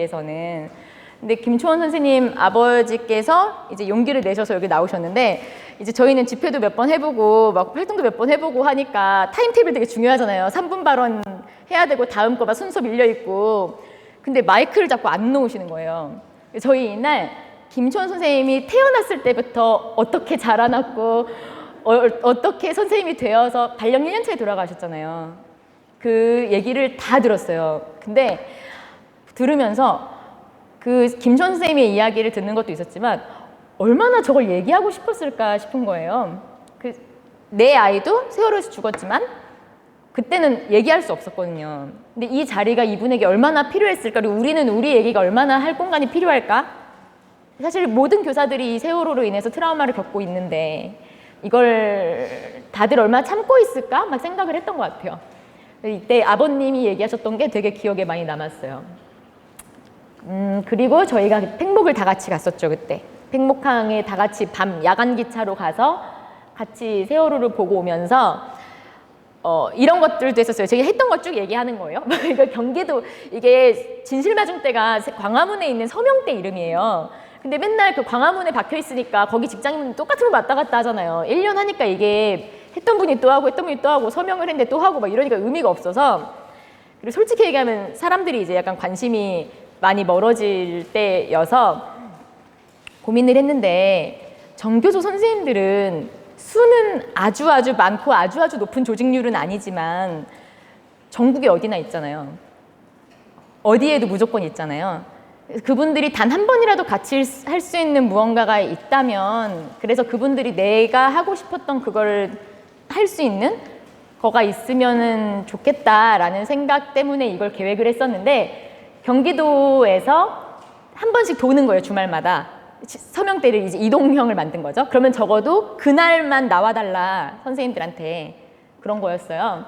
에서는. 근데 김초원 선생님 아버지께서 이제 용기를 내셔서 여기 나오셨는데, 이제 저희는 집회도 몇 번 해보고 막 활동도 몇 번 해보고 하니까 타임테이블 되게 중요하잖아요. 3분 발언 해야 되고 다음 거 막 순서 밀려 있고. 근데 마이크를 자꾸 안 놓으시는 거예요. 저희 이날 김초원 선생님이 태어났을 때부터 어떻게 자라났고 어떻게 선생님이 되어서 발령 1년 차에 돌아가셨잖아요. 그 얘기를 다 들었어요. 근데 들으면서 그 김초원 선생님의 이야기를 듣는 것도 있었지만 얼마나 저걸 얘기하고 싶었을까 싶은 거예요. 내 아이도 세월호에서 죽었지만 그때는 얘기할 수 없었거든요. 근데 이 자리가 이분에게 얼마나 필요했을까, 그리고 우리는 우리 얘기가 얼마나 할 공간이 필요할까? 사실 모든 교사들이 이 세월호로 인해서 트라우마를 겪고 있는데 이걸 다들 얼마나 참고 있을까? 막 생각을 했던 것 같아요. 이때 아버님이 얘기하셨던 게 되게 기억에 많이 남았어요. 그리고 저희가 팽목을 다 같이 갔었죠, 그때. 팽목항에 다 같이 밤 야간 기차로 가서 같이 세월호를 보고 오면서 이런 것들도 있었어요. 제가 했던 것 쭉 얘기하는 거예요. 경기도, 이게 진실마중대가 광화문에 있는 서명대 이름이에요. 근데 맨날 그 광화문에 박혀 있으니까 거기 직장인분 똑같은 거 왔다 갔다 하잖아요. 1년 하니까 이게 했던 분이 또 하고 했던 분이 또 하고 서명을 했는데 또 하고 막 이러니까 의미가 없어서. 그리고 솔직히 얘기하면 사람들이 이제 약간 관심이 많이 멀어질 때여서 고민을 했는데, 정교조 선생님들은 수는 아주 많고 아주 높은 조직률은 아니지만 전국에 어디나 있잖아요. 어디에도 무조건 있잖아요. 그분들이 단 한 번이라도 같이 할 수 있는 무언가가 있다면, 그래서 그분들이 내가 하고 싶었던 그걸 할 수 있는 거가 있으면 좋겠다라는 생각 때문에 이걸 계획을 했었는데, 경기도에서 한 번씩 도는 거예요, 주말마다. 서명대를 이제 이동형을 만든 거죠. 그러면 적어도 그날만 나와달라, 선생님들한테. 그런 거였어요.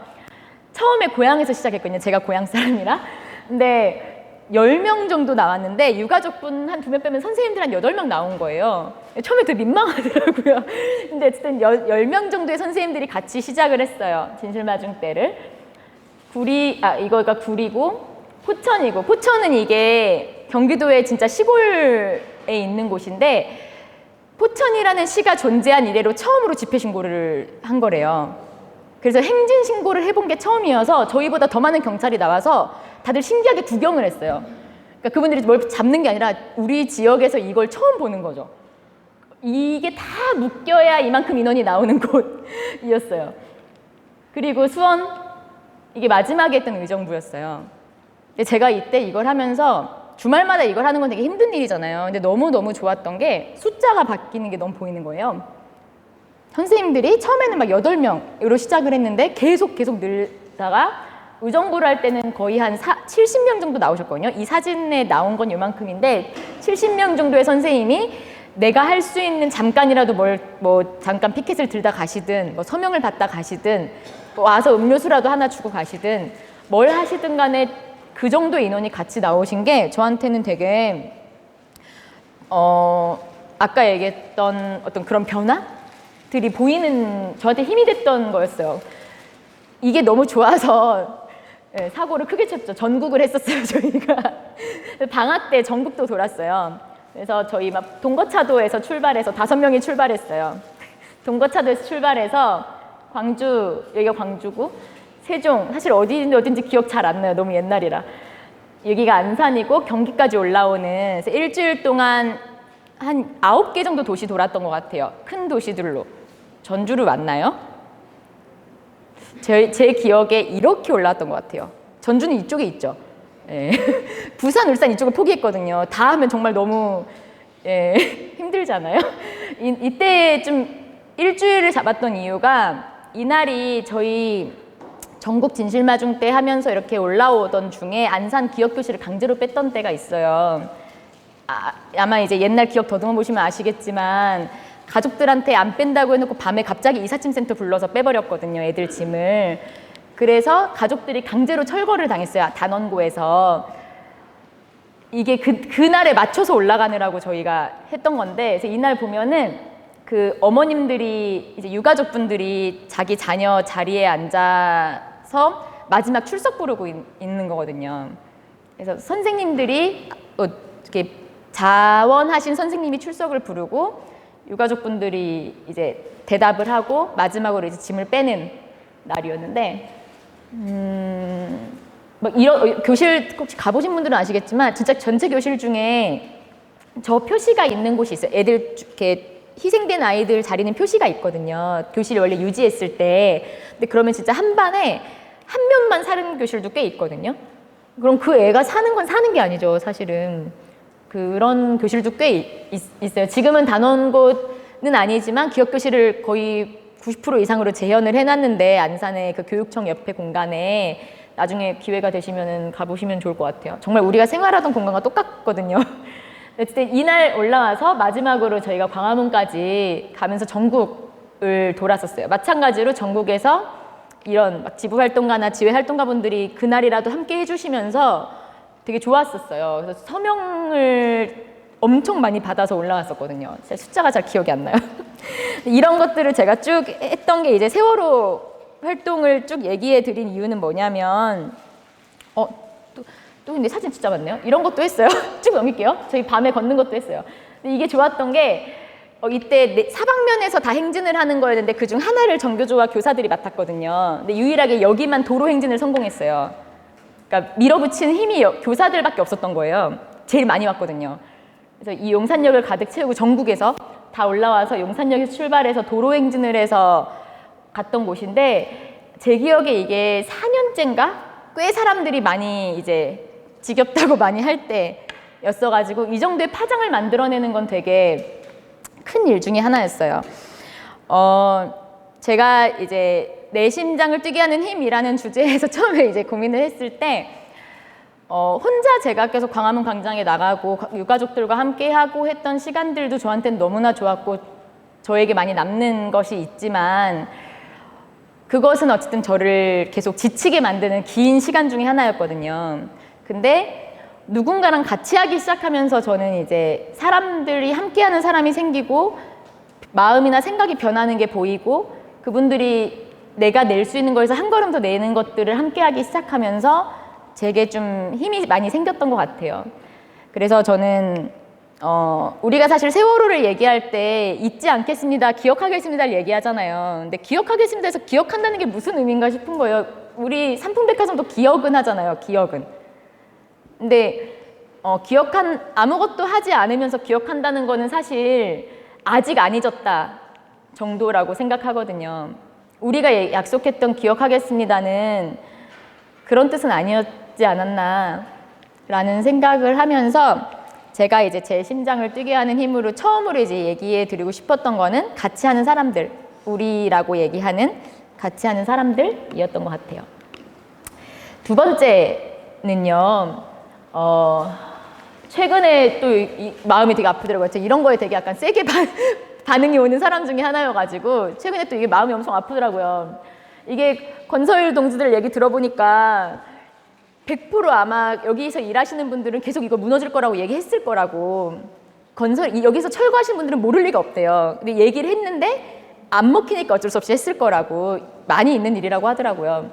처음에 고향에서 시작했거든요. 제가 고향 사람이라. 근데 10명 정도 나왔는데 유가족분 한 2명 빼면 선생님들 한 8명 나온 거예요. 처음에 되게 민망하더라고요. 근데 어쨌든 10명 정도의 선생님들이 같이 시작을 했어요, 진실마중대를. 이거가 구리고 포천이고, 포천은 이게 경기도의 진짜 시골에 있는 곳인데, 포천이라는 시가 존재한 이래로 처음으로 집회 신고를 한 거래요. 그래서 행진 신고를 해본 게 처음이어서 저희보다 더 많은 경찰이 나와서 다들 신기하게 구경을 했어요. 그러니까 그분들이 뭘 잡는 게 아니라 우리 지역에서 이걸 처음 보는 거죠. 이게 다 묶여야 이만큼 인원이 나오는 곳이었어요. 그리고 수원, 이게 마지막에 했던 의정부였어요. 근데 제가 이때 이걸 하면서 주말마다 이걸 하는 건 되게 힘든 일이잖아요. 근데 너무너무 좋았던 게 숫자가 바뀌는 게 너무 보이는 거예요. 선생님들이 처음에는 막 8명으로 시작을 했는데 계속 늘다가 의정부를 할 때는 거의 한 70명 정도 나오셨거든요. 이 사진에 나온 건 이만큼인데 70명 정도의 선생님이 내가 할 수 있는 잠깐이라도 잠깐 피켓을 들다 가시든 서명을 받다 가시든 와서 음료수라도 하나 주고 가시든 뭘 하시든 간에 그 정도 인원이 같이 나오신 게 저한테는 되게 아까 얘기했던 어떤 그런 변화들이 보이는, 저한테 힘이 됐던 거였어요. 이게 너무 좋아서 사고를 크게 쳤죠. 전국을 했었어요, 저희가. 방학 때 전국도 돌았어요. 그래서 저희 막 동거차도에서 출발해서 5명이 출발했어요. 동거차도에서 출발해서 광주, 여기가 광주고, 세종, 사실 어딘지 기억 잘 안 나요. 너무 옛날이라. 여기가 안산이고 경기까지 올라오는, 그래서 일주일 동안 한 9개 정도 도시 돌았던 것 같아요. 큰 도시들로. 전주를 왔나요? 제 기억에 이렇게 올라왔던 것 같아요. 전주는 이쪽에 있죠. 예. 부산, 울산 이쪽을 포기했거든요. 다 하면 정말 너무 힘들잖아요. 이때 좀 일주일을 잡았던 이유가, 이날이 저희 전국 진실마중대 하면서 이렇게 올라오던 중에 안산 기억교실을 강제로 뺐던 때가 있어요. 아마 이제 옛날 기억 더듬어 보시면 아시겠지만 가족들한테 안 뺀다고 해놓고 밤에 갑자기 이삿짐센터 불러서 빼버렸거든요, 애들 짐을. 그래서 가족들이 강제로 철거를 당했어요, 단원고에서. 이게 그날에 맞춰서 올라가느라고 저희가 했던 건데, 그래서 이날 보면은 그 어머님들이, 이제 유가족분들이 자기 자녀 자리에 앉아서 마지막 출석 부르고 있는 거거든요. 그래서 선생님들이 이렇게 자원하신 선생님이 출석을 부르고 유가족분들이 이제 대답을 하고 마지막으로 이제 짐을 빼는 날이었는데, 막 이런 교실 혹시 가보신 분들은 아시겠지만 진짜 전체 교실 중에 저 표시가 있는 곳이 있어요. 애들 이렇게 희생된 아이들 자리는 표시가 있거든요. 교실을 원래 유지했을 때. 근데 그러면 진짜 한 반에 한 명만 사는 교실도 꽤 있거든요. 그럼 그 애가 사는 건 사는 게 아니죠, 사실은. 그런 교실도 꽤 있어요. 지금은 단원고는 아니지만 기억교실을 거의 90% 이상으로 재현을 해놨는데, 안산의 그 교육청 옆에 공간에 나중에 기회가 되시면 가보시면 좋을 것 같아요. 정말 우리가 생활하던 공간과 똑같거든요. 어쨌든 이날 올라와서 마지막으로 저희가 광화문까지 가면서 전국을 돌았었어요. 마찬가지로 전국에서 이런 막 지부활동가나 지회활동가분들이 그날이라도 함께 해주시면서 되게 좋았었어요. 그래서 서명을 엄청 많이 받아서 올라왔었거든요. 제 숫자가 잘 기억이 안 나요. 이런 것들을 제가 쭉 했던 게, 이제 세월호 활동을 쭉 얘기해 드린 이유는 뭐냐면, 또 근데 사진 진짜 많네요. 이런 것도 했어요. 쭉 넘길게요. 저희 밤에 걷는 것도 했어요. 근데 이게 좋았던 게, 이때 사방면에서 다 행진을 하는 거였는데 그중 하나를 전교조와 교사들이 맡았거든요. 근데 유일하게 여기만 도로 행진을 성공했어요. 그러니까 밀어붙이는 힘이 교사들밖에 없었던 거예요. 제일 많이 왔거든요. 그래서 이 용산역을 가득 채우고 전국에서 다 올라와서 용산역에서 출발해서 도로 행진을 해서 갔던 곳인데, 제 기억에 이게 4년째인가? 꽤 사람들이 많이 이제 지겹다고 많이 할 때였어가지고 이 정도의 파장을 만들어내는 건 되게 큰 일 중에 하나였어요. 제가 이제 내 심장을 뛰게 하는 힘이라는 주제에서 처음에 이제 고민을 했을 때, 혼자 제가 계속 광화문 광장에 나가고 유가족들과 함께 하고 했던 시간들도 저한테는 너무나 좋았고 저에게 많이 남는 것이 있지만, 그것은 어쨌든 저를 계속 지치게 만드는 긴 시간 중에 하나였거든요. 근데 누군가랑 같이 하기 시작하면서 저는 이제 사람들이 함께하는 사람이 생기고 마음이나 생각이 변하는 게 보이고, 그분들이 내가 낼 수 있는 거에서 한 걸음 더 내는 것들을 함께하기 시작하면서 제게 좀 힘이 많이 생겼던 것 같아요. 그래서 저는 우리가 사실 세월호를 얘기할 때 잊지 않겠습니다, 기억하겠습니다를 얘기하잖아요. 근데 기억하겠습니다에서 기억한다는 게 무슨 의미인가 싶은 거예요. 우리 삼풍백화점도 기억은 하잖아요, 기억은. 근데 아무것도 하지 않으면서 기억한다는 거는 사실 아직 안 잊었다 정도라고 생각하거든요. 우리가 약속했던 기억하겠습니다는 그런 뜻은 아니었지 않았나 라는 생각을 하면서, 제가 이제 제 심장을 뛰게 하는 힘으로 처음으로 이제 얘기해 드리고 싶었던 거는 같이 하는 사람들, 우리라고 얘기하는 같이 하는 사람들이었던 것 같아요. 두 번째는요, 최근에 또 마음이 되게 아프더라고요. 이런 거에 되게 약간 세게 반응이 오는 사람 중에 하나여가지고 최근에 또 이게 마음이 엄청 아프더라고요. 이게 건설 동지들 얘기 들어보니까 100% 아마 여기서 일하시는 분들은 계속 이거 무너질 거라고 얘기했을 거라고, 여기서 철거하신 분들은 모를 리가 없대요. 근데 얘기를 했는데 안 먹히니까 어쩔 수 없이 했을 거라고, 많이 있는 일이라고 하더라고요.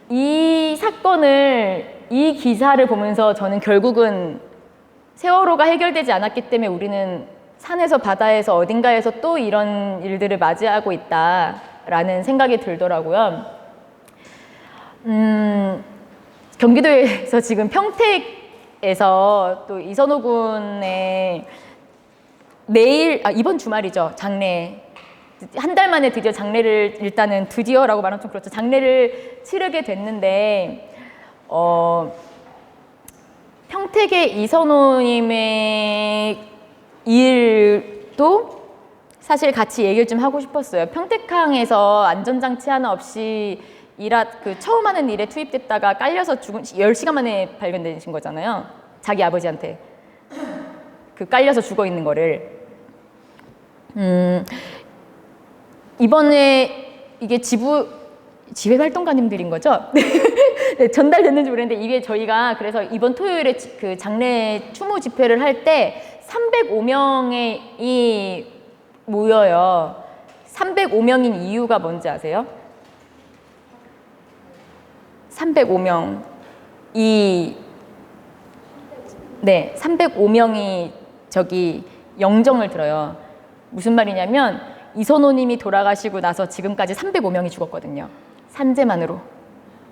이 사건을, 이 기사를 보면서 저는 결국은 세월호가 해결되지 않았기 때문에 우리는 산에서 바다에서 어딘가에서 또 이런 일들을 맞이하고 있다라는 생각이 들더라고요. 경기도에서 지금 평택에서 또 이선호 군의 이번 주말이죠, 장례. 한 달 만에 드디어 장례를, 일단은 드디어라고 말하면 좀 그렇죠, 장례를 치르게 됐는데, 평택의 이선호님의 일도 사실 같이 얘기를 좀 하고 싶었어요. 평택항에서 안전장치 하나 없이 처음 하는 일에 투입됐다가 깔려서 죽은, 10시간 만에 발견되신 거잖아요. 자기 아버지한테 깔려서 죽어 있는 거를. 이번에 이게 지회활동가님들인 거죠? 네, 전달됐는지 모르겠는데, 이게 저희가 그래서 이번 토요일에 그 장례 추모 집회를 할 때 305명이 모여요. 305명인 이유가 뭔지 아세요? 305명. 네, 305명이 저기 영정을 들어요. 무슨 말이냐면 이선호님이 돌아가시고 나서 지금까지 305명이 죽었거든요. 산재만으로.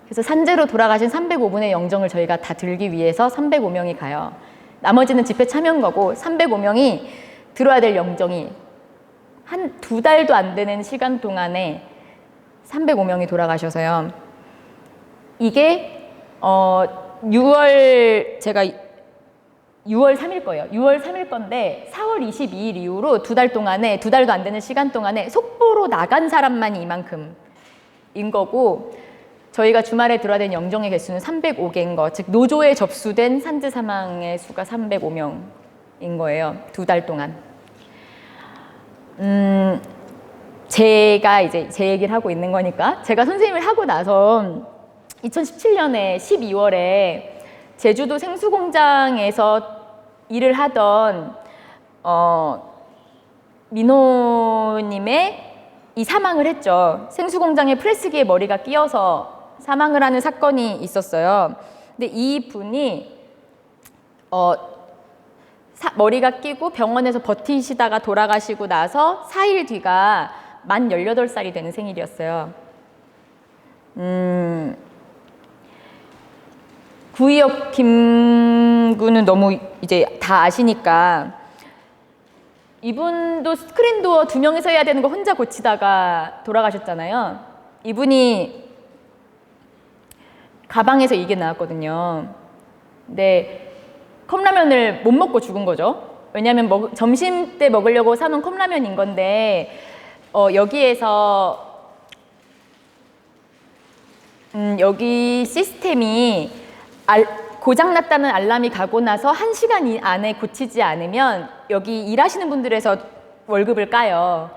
그래서 산재로 돌아가신 305분의 영정을 저희가 다 들기 위해서 305명이 가요. 나머지는 집회 참여한 거고 305명이 들어야 될 영정이 한 2달도 안 되는 시간 동안에 305명이 돌아가셔서요. 이게 6월 3일 거예요. 6월 3일 건데 4월 22일 이후로 2달 동안에 2달도 안 되는 시간 동안에 속보로 나간 사람만이 이만큼인 거고 저희가 주말에 들어야 되는 영정의 개수는 305개인 거, 즉 노조에 접수된 산재 사망의 수가 305명인 거예요. 2달 동안. 제가 이제 제 얘기를 하고 있는 거니까 제가 선생님을 하고 나서 2017년에 12월에 제주도 생수공장에서 일을 하던 민호님의 이 사망을 했죠. 생수공장에 프레스기에 머리가 끼어서 사망을 하는 사건이 있었어요. 근데 이 분이 머리가 끼고 병원에서 버티시다가 돌아가시고 나서 4일 뒤가 만 18살이 되는 생일이었어요. 구의역 김군은 너무 이제 다 아시니까 이분도 스크린도어 2명이서 해야 되는 거 혼자 고치다가 돌아가셨잖아요. 이분이 가방에서 이게 나왔거든요. 근데 컵라면을 못 먹고 죽은 거죠. 왜냐하면 점심 때 먹으려고 사놓은 컵라면인 건데 여기에서 여기 시스템이 고장났다는 알람이 가고 나서 1시간 안에 고치지 않으면 여기 일하시는 분들에서 월급을 까요.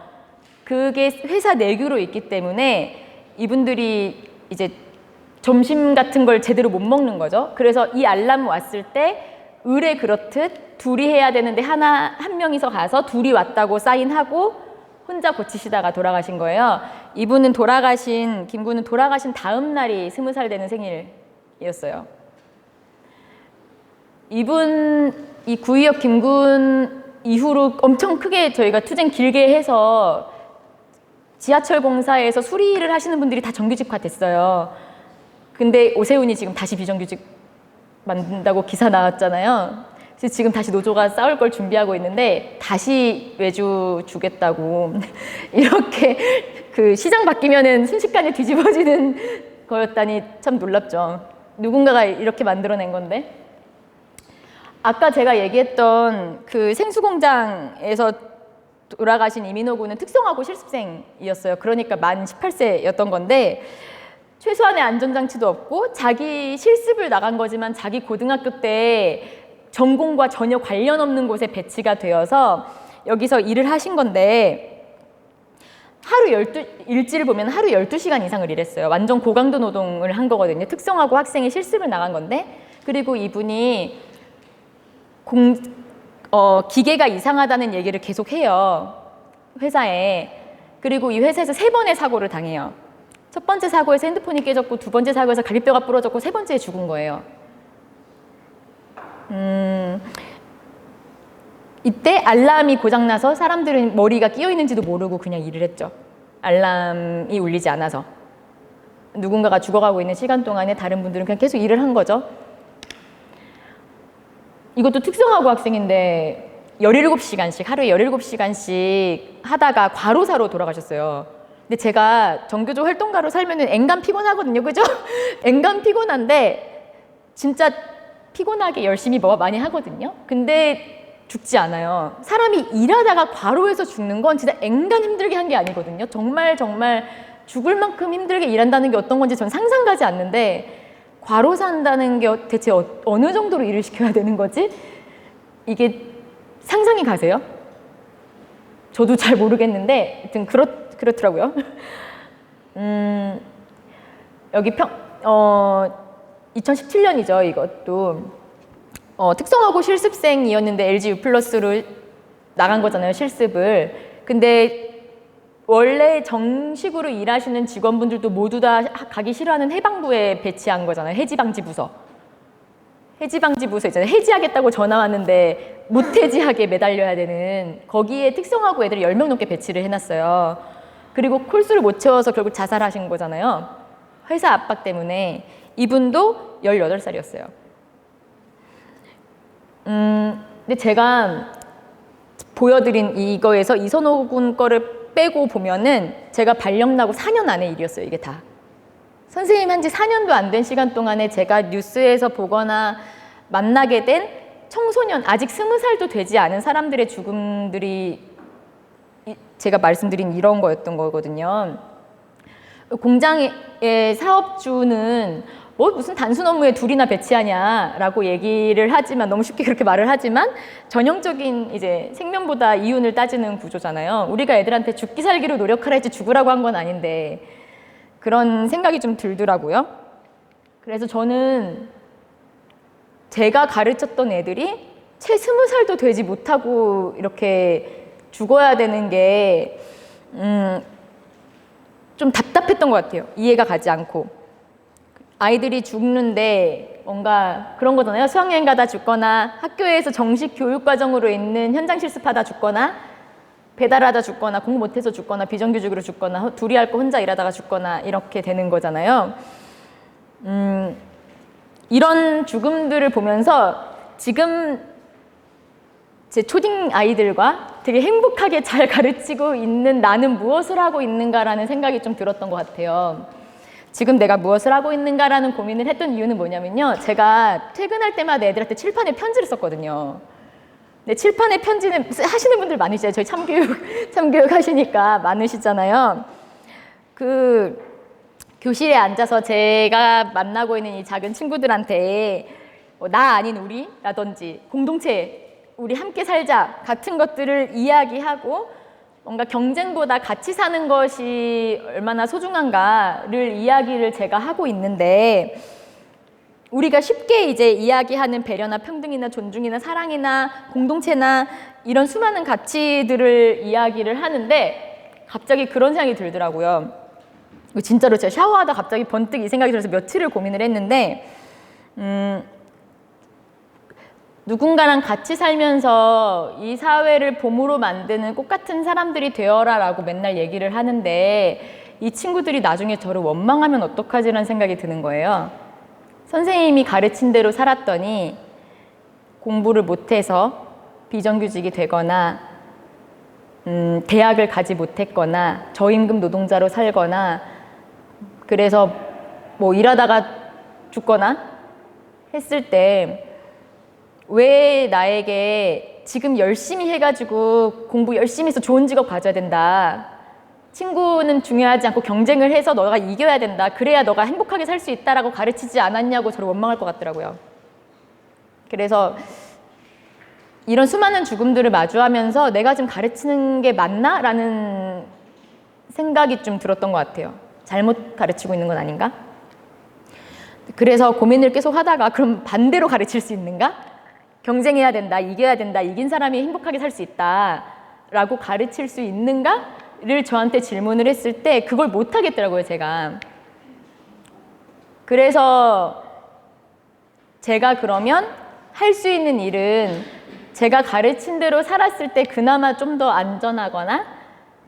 그게 회사 내규로 있기 때문에 이분들이 이제 점심 같은 걸 제대로 못 먹는 거죠. 그래서 이 알람 왔을 때 의뢰 그렇듯 둘이 해야 되는데 한 명이서 가서 둘이 왔다고 사인하고 혼자 고치시다가 돌아가신 거예요. 이분은 김군은 돌아가신 다음 날이 20살 되는 생일이었어요. 이 구의역 김군 이후로 엄청 크게 저희가 투쟁 길게 해서 지하철 공사에서 수리를 하시는 분들이 다 정규직화 됐어요. 근데 오세훈이 지금 다시 비정규직 만든다고 기사 나왔잖아요. 그래서 지금 다시 노조가 싸울 걸 준비하고 있는데 다시 외주 주겠다고 이렇게 그 시장 바뀌면은 순식간에 뒤집어지는 거였다니 참 놀랍죠. 누군가가 이렇게 만들어낸 건데. 아까 제가 얘기했던 그 생수공장에서 돌아가신 이민호 군은 특성화고 실습생이었어요. 그러니까 만 18세였던 건데 최소한의 안전장치도 없고 자기 실습을 나간 거지만 자기 고등학교 때 전공과 전혀 관련 없는 곳에 배치가 되어서 여기서 일을 하신 건데 일지를 보면 하루 12시간 이상을 일했어요. 완전 고강도 노동을 한 거거든요. 특성화고 학생이 실습을 나간 건데 그리고 이분이 기계가 이상하다는 얘기를 계속 해요. 회사에. 그리고 이 회사에서 3번의 사고를 당해요. 첫 번째 사고에서 핸드폰이 깨졌고 2번째 사고에서 갈비뼈가 부러졌고 3번째에 죽은 거예요. 이때 알람이 고장나서 사람들은 머리가 끼어 있는지도 모르고 그냥 일을 했죠. 알람이 울리지 않아서. 누군가가 죽어가고 있는 시간 동안에 다른 분들은 그냥 계속 일을 한 거죠. 이것도 특성화고 학생인데 17시간씩 하루에 17시간씩 하다가 과로사로 돌아가셨어요. 근데 제가 정교조 활동가로 살면은 앵간 피곤하거든요. 그죠? 앵간 피곤한데 진짜 피곤하게 열심히 많이 하거든요. 근데 죽지 않아요. 사람이 일하다가 과로해서 죽는 건 진짜 앵간 힘들게 한 게 아니거든요. 정말 죽을 만큼 힘들게 일한다는 게 어떤 건지 전 상상 가지 않는데 과로 산다는 게 대체 어느 정도로 일을 시켜야 되는 거지? 이게 상상이 가세요? 저도 잘 모르겠는데 하여튼 그렇더라고요. 여기 2017년이죠. 이것도 특성화고 실습생이었는데 LG U+로 나간 거잖아요. 실습을. 근데 원래 정식으로 일하시는 직원분들도 모두 다 가기 싫어하는 해방부에 배치한 거잖아요. 해지방지 부서. 해지방지부서 있잖아요. 해지하겠다고 전화 왔는데 못 해지하게 매달려야 되는, 거기에 특성화고 애들을 10명 넘게 배치를 해놨어요. 그리고 콜수를 못 채워서 결국 자살하신 거잖아요. 회사 압박 때문에. 이분도 18살이었어요. 근데 제가 보여드린 이거에서 이선호 군 거를 빼고 보면은 제가 발령 나고 4년 안의 일이었어요. 이게 다. 선생님 한 지 4년도 안 된 시간 동안에 제가 뉴스에서 보거나 만나게 된 청소년, 아직 20살도 되지 않은 사람들의 죽음들이 제가 말씀드린 이런 거였던 거거든요. 공장의 사업주는 뭐 무슨 단순 업무에 둘이나 배치하냐라고 얘기를 하지만, 너무 쉽게 그렇게 말을 하지만 전형적인 이제 생명보다 이윤을 따지는 구조잖아요. 우리가 애들한테 죽기 살기로 노력하라 했지 죽으라고 한 건 아닌데, 그런 생각이 좀 들더라고요. 그래서 저는 제가 가르쳤던 애들이 채 20살도 되지 못하고 이렇게 죽어야 되는 게 좀 답답했던 것 같아요. 이해가 가지 않고. 아이들이 죽는데 뭔가 그런 거잖아요. 수학여행 가다 죽거나 학교에서 정식 교육과정으로 있는 현장 실습하다 죽거나 배달하다 죽거나 공부 못해서 죽거나 비정규직으로 죽거나 둘이 할 거 혼자 일하다가 죽거나 이렇게 되는 거잖아요. 이런 죽음들을 보면서 지금 제 초딩 아이들과 되게 행복하게 잘 가르치고 있는 나는 무엇을 하고 있는가라는 생각이 좀 들었던 것 같아요. 지금 내가 무엇을 하고 있는가라는 고민을 했던 이유는 뭐냐면요. 제가 퇴근할 때마다 애들한테 칠판에 편지를 썼거든요. 근데 칠판에 편지는 하시는 분들 많으시죠. 저희 참교육 하시니까 많으시잖아요. 그 교실에 앉아서 제가 만나고 있는 이 작은 친구들한테 나 아닌 우리라든지 공동체, 우리 함께 살자 같은 것들을 이야기하고 뭔가 경쟁보다 같이 사는 것이 얼마나 소중한가를 이야기를 제가 하고 있는데, 우리가 쉽게 이제 이야기하는 배려나 평등이나 존중이나 사랑이나 공동체나 이런 수많은 가치들을 이야기를 하는데 갑자기 그런 생각이 들더라고요. 진짜로 제가 샤워하다 갑자기 번뜩 이 생각이 들어서 며칠을 고민을 했는데, 누군가랑 같이 살면서 이 사회를 봄으로 만드는 꽃 같은 사람들이 되어라 라고 맨날 얘기를 하는데, 이 친구들이 나중에 저를 원망하면 어떡하지라는 생각이 드는 거예요. 선생님이 가르친 대로 살았더니 공부를 못해서 비정규직이 되거나 대학을 가지 못했거나 저임금 노동자로 살거나 그래서 뭐 일하다가 죽거나 했을 때 왜 나에게 지금 열심히 해가지고 공부 열심히 해서 좋은 직업 가져야 된다, 친구는 중요하지 않고 경쟁을 해서 너가 이겨야 된다, 그래야 너가 행복하게 살 수 있다라고 가르치지 않았냐고 저를 원망할 것 같더라고요. 그래서 이런 수많은 죽음들을 마주하면서 내가 지금 가르치는 게 맞나? 라는 생각이 좀 들었던 것 같아요. 잘못 가르치고 있는 건 아닌가? 그래서 고민을 계속 하다가 그럼 반대로 가르칠 수 있는가? 경쟁해야 된다, 이겨야 된다, 이긴 사람이 행복하게 살 수 있다 라고 가르칠 수 있는가를 저한테 질문을 했을 때 그걸 못 하겠더라고요, 제가. 그래서 제가 그러면 할 수 있는 일은 제가 가르친 대로 살았을 때 그나마 좀 더 안전하거나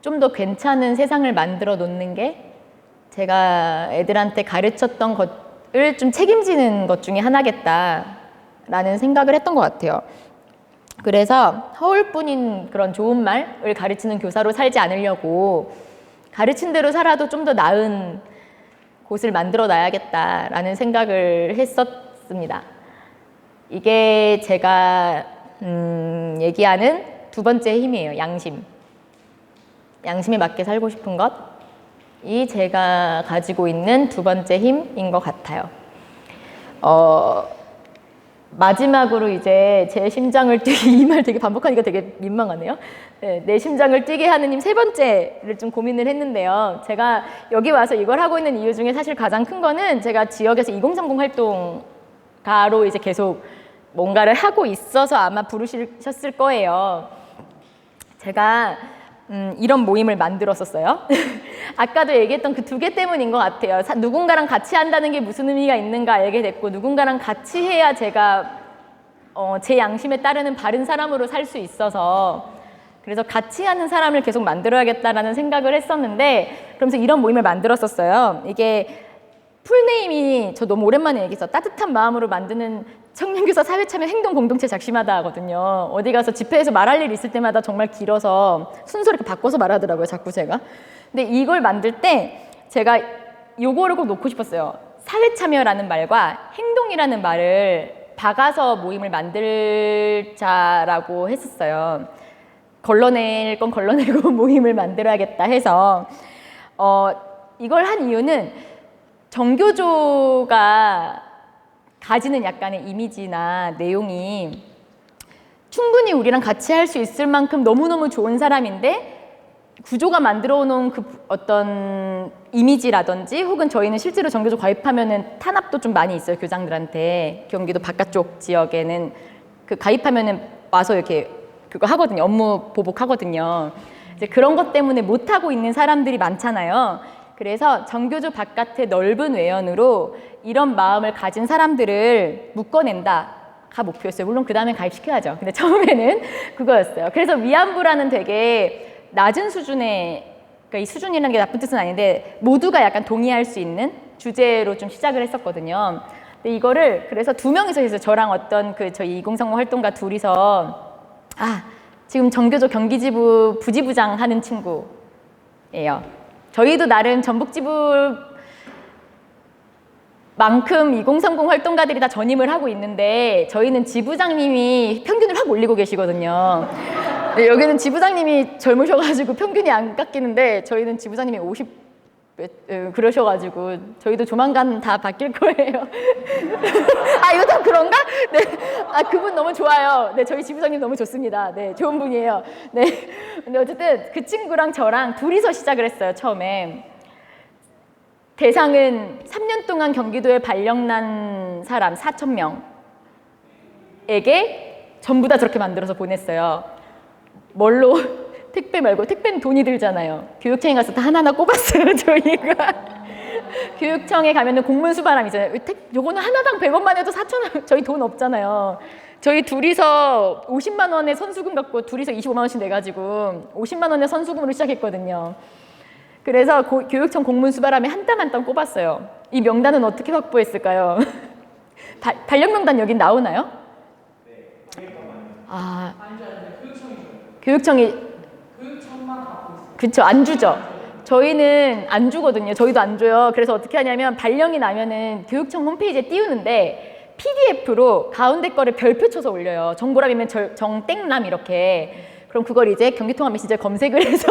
좀 더 괜찮은 세상을 만들어 놓는 게 제가 애들한테 가르쳤던 것을 좀 책임지는 것 중에 하나겠다라는 생각을 했던 것 같아요. 그래서 허울뿐인 그런 좋은 말을 가르치는 교사로 살지 않으려고 가르친 대로 살아도 좀 더 나은 곳을 만들어 놔야겠다라는 생각을 했었습니다. 이게 제가 얘기하는 두 번째 힘이에요. 양심. 양심에 맞게 살고 싶은 것이 제가 가지고 있는 두 번째 힘인 것 같아요. 마지막으로 이제 제 심장을 뛰게, 이 말 되게 반복하니까 되게 민망하네요. 네, 내 심장을 뛰게 하는 힘 세 번째를 좀 고민을 했는데요. 제가 여기 와서 이걸 하고 있는 이유 중에 사실 가장 큰 거는 제가 지역에서 2030 활동가로 이제 계속 뭔가를 하고 있어서 아마 부르셨을 거예요. 제가 이런 모임을 만들었었어요. 아까도 얘기했던 그 2개 때문인 것 같아요. 누군가랑 같이 한다는 게 무슨 의미가 있는가 알게 됐고, 누군가랑 같이 해야 제가 제 양심에 따르는 바른 사람으로 살 수 있어서, 그래서 같이 하는 사람을 계속 만들어야겠다라는 생각을 했었는데, 그러면서 이런 모임을 만들었었어요. 이게 풀네임이, 저 너무 오랜만에 얘기해서 따뜻한 마음으로 만드는 청년교사 사회참여 행동공동체 작심하다 하거든요. 어디 가서 집회에서 말할 일 있을 때마다 정말 길어서 순서를 이렇게 바꿔서 말하더라고요, 자꾸 제가. 근데 이걸 만들 때 제가 요거를 꼭 놓고 싶었어요. 사회참여라는 말과 행동이라는 말을 박아서 모임을 만들자라고 했었어요. 걸러낼 건 걸러내고 모임을 만들어야겠다 해서 이걸 한 이유는 정교조가 가지는 약간의 이미지나 내용이 충분히 우리랑 같이 할 수 있을 만큼 너무너무 좋은 사람인데, 구조가 만들어 놓은 그 어떤 이미지라든지, 혹은 저희는 실제로 정교조 가입하면은 탄압도 좀 많이 있어요, 교장들한테. 경기도 바깥쪽 지역에는 그 가입하면은 와서 이렇게 그거 하거든요. 업무 보복하거든요. 이제 그런 것 때문에 못 하고 있는 사람들이 많잖아요. 그래서 정교조 바깥의 넓은 외연으로 이런 마음을 가진 사람들을 묶어낸다가 목표였어요. 물론 그 다음에 가입시켜야죠. 근데 처음에는 그거였어요. 그래서 위안부라는 되게 낮은 수준의, 그러니까 이 수준이라는 게 나쁜 뜻은 아닌데 모두가 약간 동의할 수 있는 주제로 좀 시작을 했었거든요. 근데 이거를 그래서 2명이서 했어요. 저랑 어떤 저희 2030 활동가 둘이서, 지금 정교조 경기지부 부지부장 하는 친구예요. 저희도 나름 전북지부만큼 2030 활동가들이 다 전임을 하고 있는데, 저희는 지부장님이 평균을 확 올리고 계시거든요. 네, 여기는 지부장님이 젊으셔가지고 평균이 안 깎이는데, 저희는 지부장님이 50 그러셔가지고 저희도 조만간 다 바뀔 거예요. 이거 다 그런가? 네. 그분 너무 좋아요. 네, 저희 지부장님 너무 좋습니다. 네, 좋은 분이에요. 네. 근데 어쨌든 그 친구랑 저랑 둘이서 시작을 했어요, 처음에. 대상은 3년 동안 경기도에 발령난 사람 4,000명에게 전부 다 저렇게 만들어서 보냈어요. 뭘로? 택배 말고, 택배는 돈이 들잖아요. 교육청에 가서 다 하나하나 꼽았어요, 저희가. 교육청에 가면은 공문 수바람이잖아요. 요거는 하나당 100원만 해도 4,000원, 저희 돈 없잖아요. 저희 둘이서 50만 원의 선수금 갖고 둘이서 25만 원씩 내가지고 50만 원의 선수금으로 시작했거든요. 그래서 교육청 공문 수바람에 한 땀 한 땀 꼽았어요. 이 명단은 어떻게 확보했을까요? 발령 명단 여긴 나오나요? 네, 교육청이 교육청만 갖고 있어요. 그쵸, 안 주죠. 저희는 안 주거든요. 저희도 안 줘요. 그래서 어떻게 하냐면 발령이 나면은 교육청 홈페이지에 띄우는데 PDF로 가운데 거를 별표 쳐서 올려요. 정보람이면 정땡남 이렇게. 그럼 그걸 이제 경기통합 메신저에 검색을 해서